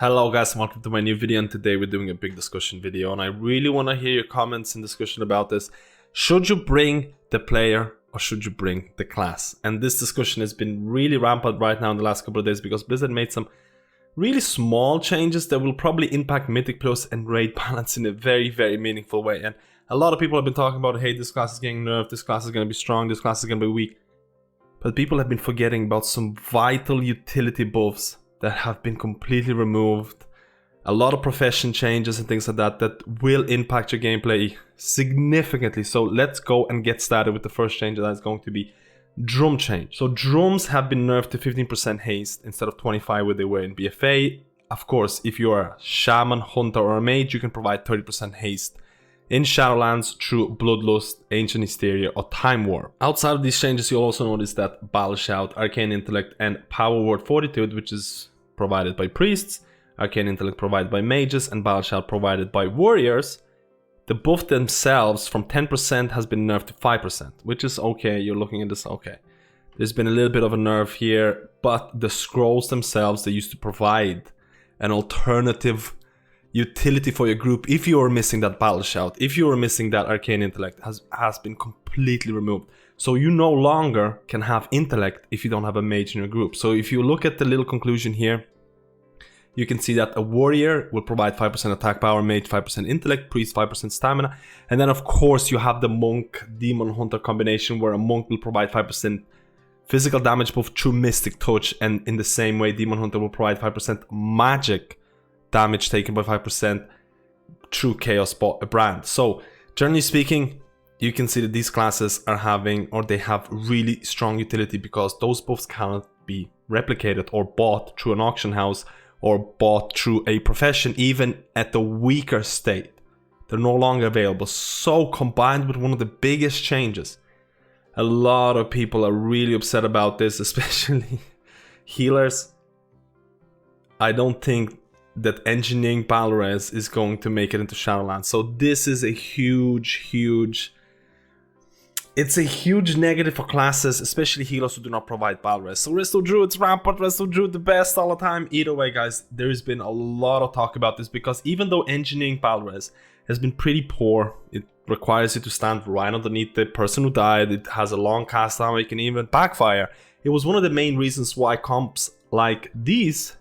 Hello guys, welcome to my new video, and today we're doing a big discussion video, and I really want to hear your comments and discussion about this. Should you bring the player or should you bring the class? And this discussion has been really rampant right now in the last couple of days because Blizzard made some really small changes that will probably impact Mythic Plus and raid balance in a very meaningful way. And a lot of people have been talking about, hey, this class is getting nerfed, this class is going to be strong, this class is going to be weak. But people have been forgetting about some vital utility buffs that have been completely removed. A lot of profession changes and things like that will impact your gameplay significantly. So let's go and get started with the first change, and that's going to be drum change. So drums have been nerfed to 15% haste instead of 25 where they were in BFA. Of course, if you are a shaman, hunter, or a mage, you can provide 30% haste in Shadowlands through Bloodlust, Ancient Hysteria, or Time Warp. Outside of these changes, you'll also notice that Battle Shout, Arcane Intellect, and Power Word Fortitude, which is provided by priests, Arcane Intellect provided by mages, and Battle Shout provided by warriors, the buff themselves from 10% has been nerfed to 5%, which is okay. You're looking at this, okay. There's been a little bit of a nerf here, but the scrolls themselves, they used to provide an alternative utility for your group if you were missing that Battle Shout, if you were missing that Arcane Intellect, has been completely removed. So you no longer can have Intellect if you don't have a mage in your group. So if you look at the little conclusion here, you can see that a warrior will provide 5% attack power, mage 5% intellect, priest 5% stamina, and then of course you have the monk demon hunter combination where a monk will provide 5% physical damage buff through mystic touch, and in the same way demon hunter will provide 5% magic damage taken by 5% through chaos brand. So generally speaking, you can see that these classes are having, or they have really strong utility because those buffs cannot be replicated or bought through an auction house or bought through a profession, even at the weaker state. They're no longer available. So combined with one of the biggest changes, a lot of people are really upset about this, especially healers. I don't think that engineering battle res is going to make it into Shadowlands. So this is a huge it's a huge negative for classes, especially healers who do not provide battle res. So Resto Druid's rampant, Resto Druid the best all the time. Either way guys, there's been a lot of talk about this because even though engineering battle res has been pretty poor, it requires you to stand right underneath the person who died, it has a long cast time, it can even backfire. It was one of the main reasons why comps like these,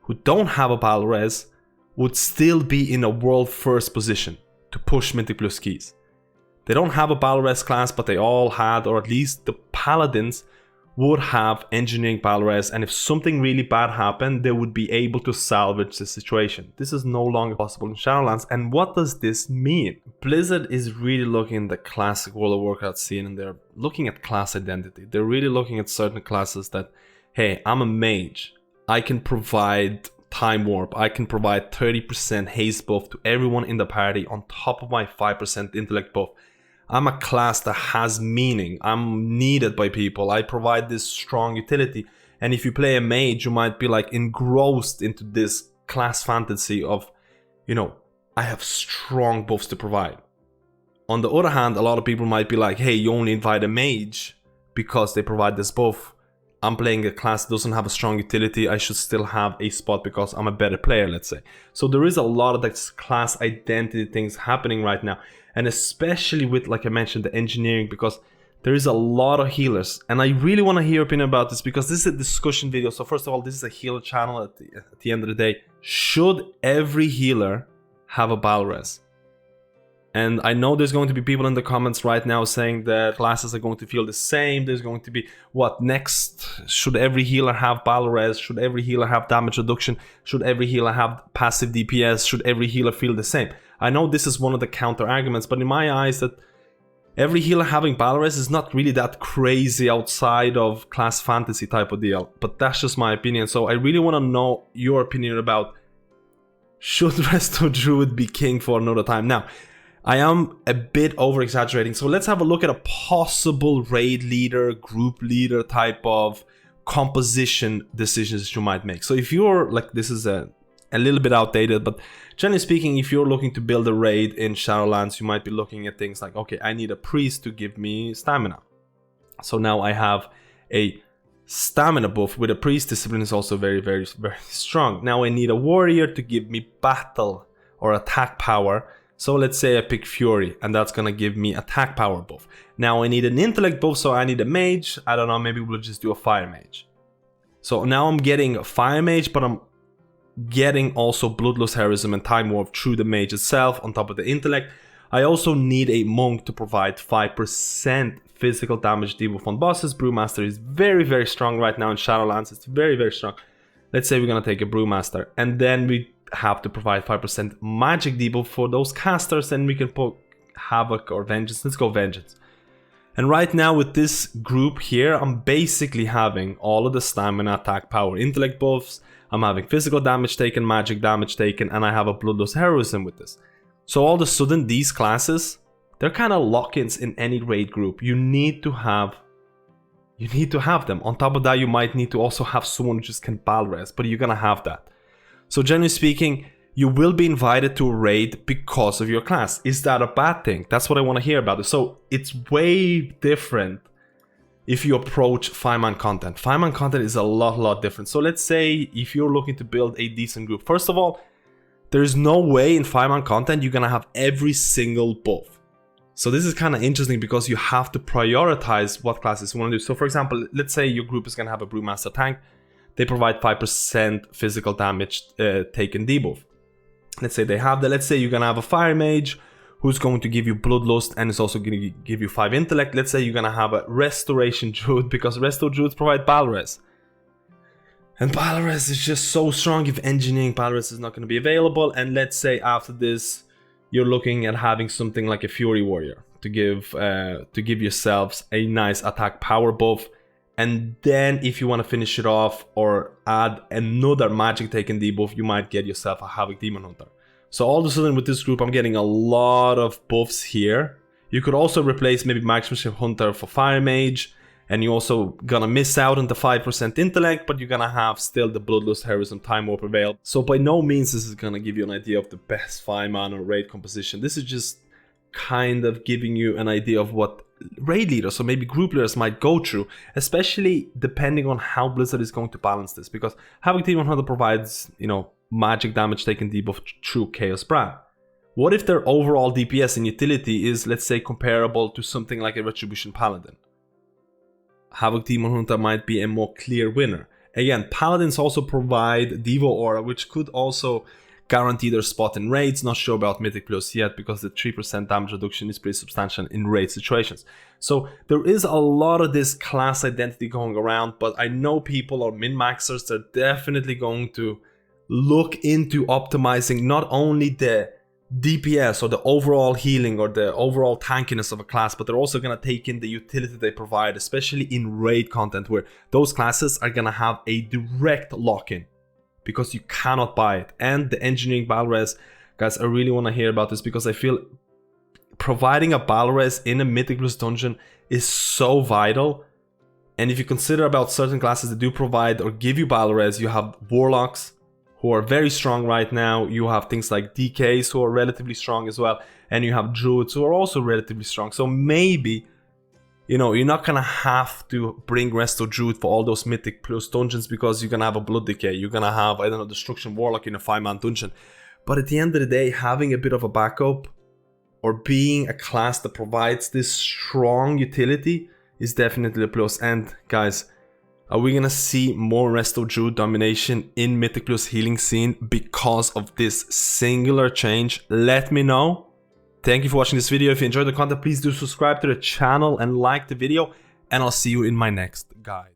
who don't have a battle res, would still be in a world first position to push Mythic Plus keys. They don't have a battle res class, but they all had, or at least the paladins would have engineering battle res, and if something really bad happened, they would be able to salvage the situation. This is no longer possible in Shadowlands. And what does this mean? Blizzard is really looking at the classic World of Warcraft scene, and they're looking at class identity. They're really looking at certain classes that, hey, I'm a mage, I can provide Time Warp, I can provide 30% haste buff to everyone in the party on top of my 5% intellect buff. I'm a class that has meaning, I'm needed by people, I provide this strong utility. And if you play a mage, you might be like engrossed into this class fantasy of, you know, I have strong buffs to provide. On the other hand, a lot of people might be like, hey, you only invite a mage because they provide this buff. I'm playing a class that doesn't have a strong utility, I should still have a spot because I'm a better player, let's say. So there is a lot of that class identity things happening right now. And especially with, like I mentioned, the engineering, because there is a lot of healers. And I really want to hear your opinion about this because this is a discussion video. So first of all, this is a healer channel at the end of the day. Should every healer have a battle res? And I know there's going to be people in the comments right now saying that classes are going to feel the same. There's going to be, what next? Should every healer have battle res? Should every healer have damage reduction? Should every healer have passive DPS? Should every healer feel the same? I know this is one of the counter arguments, but in my eyes that every healer having battle res is not really that crazy outside of class fantasy type of deal. But that's just my opinion. So I really want to know your opinion about, should Resto Druid be king for another time? Now, I am a bit over exaggerating, so let's have a look at a possible raid leader, group leader type of composition decisions that you might make. So if you're like, this is a little bit outdated, but generally speaking, if you're looking to build a raid in Shadowlands, you might be looking at things like, okay, I need a priest to give me stamina. So now I have a stamina buff with a priest discipline is also very, very, very strong. Now I need a warrior to give me battle or attack power. So let's say I pick Fury, and that's gonna give me attack power buff. Now I need an intellect buff, so I need a mage. I don't know, maybe we'll just do a fire mage. So now I'm getting a fire mage, but I'm getting also bloodlust heroism and time warp through the mage itself on top of the intellect. I also need a monk to provide 5% physical damage debuff on bosses. Brewmaster is very, very strong right now in Shadowlands. It's very, very strong. Let's say we're gonna take a Brewmaster, and then we have to provide 5% magic debuff for those casters, and we can put Havoc or Vengeance. Let's go Vengeance. And right now with this group here, I'm basically having all of the stamina, attack, power, intellect buffs. I'm having physical damage taken, magic damage taken, and I have a bloodlust heroism with this. So all of a sudden these classes, they're kind of lock-ins in any raid group. You need to have them. On top of that, you might need to also have someone who just can battle res, but you're gonna have that. So generally speaking, you will be invited to a raid because of your class. Is that a bad thing? That's what I want to hear about it. So it's way different if you approach 5-man content. 5-man content is a lot different. So let's say if you're looking to build a decent group. First of all, there's no way in 5-man content you're gonna have every single buff. So this is kind of interesting because you have to prioritize what classes you want to do. So for example, let's say your group is gonna have a Brewmaster tank. They provide 5% physical damage taken debuff. Let's say they have that. Let's say you're gonna have a fire mage who's going to give you bloodlust and is also going to give you 5 intellect. Let's say you're gonna have a restoration druid, because resto druids provide battle res. And battle res is just so strong if engineering battle res is not going to be available. And let's say after this, you're looking at having something like a Fury Warrior to give yourselves a nice attack power buff. And then if you want to finish it off or add another magic taken debuff, you might get yourself a Havoc Demon Hunter. So all of a sudden with this group, I'm getting a lot of buffs here. You could also replace maybe Marksmanship Hunter for Fire Mage, and you're also gonna miss out on the 5% intellect, but you're gonna have still the Bloodlust Heroism Time Warp available. So by no means this is gonna give you an idea of the best 5-man or raid composition. This is just kind of giving you an idea of what raid leaders or maybe group leaders might go through, especially depending on how Blizzard is going to balance this, because Havoc Demon Hunter provides, you know, magic damage taken debuff through Chaos Brand. What if their overall DPS and utility is, let's say, comparable to something like a Retribution Paladin? Havoc Demon Hunter might be a more clear winner. Again, Paladins also provide Devo Aura, which could also guarantee their spot in raids. Not sure about Mythic Plus yet, because the 3% damage reduction is pretty substantial in raid situations. So there is a lot of this class identity going around, but I know people are min-maxers. They're definitely going to look into optimizing not only the DPS or the overall healing or the overall tankiness of a class, but they're also going to take in the utility they provide, especially in raid content where those classes are going to have a direct lock-in, because you cannot buy it. And the engineering battle res, guys, I really want to hear about this, because I feel providing a battle res in a Mythic Plus dungeon is so vital. And if you consider about certain classes that do provide or give you battle res, you have Warlocks who are very strong right now, you have things like DKs who are relatively strong as well, and you have Druids who are also relatively strong. So maybe, you know, you're not gonna have to bring Resto Druid for all those Mythic Plus dungeons, because you're gonna have a Blood Decay, you're gonna have, I don't know, Destruction Warlock in a 5-man dungeon. But at the end of the day, having a bit of a backup or being a class that provides this strong utility is definitely a plus. And guys, are we gonna see more Resto Druid domination in Mythic Plus healing scene because of this singular change? Let me know. Thank you for watching this video. If you enjoyed the content, please do subscribe to the channel and like the video, and I'll see you in my next guide.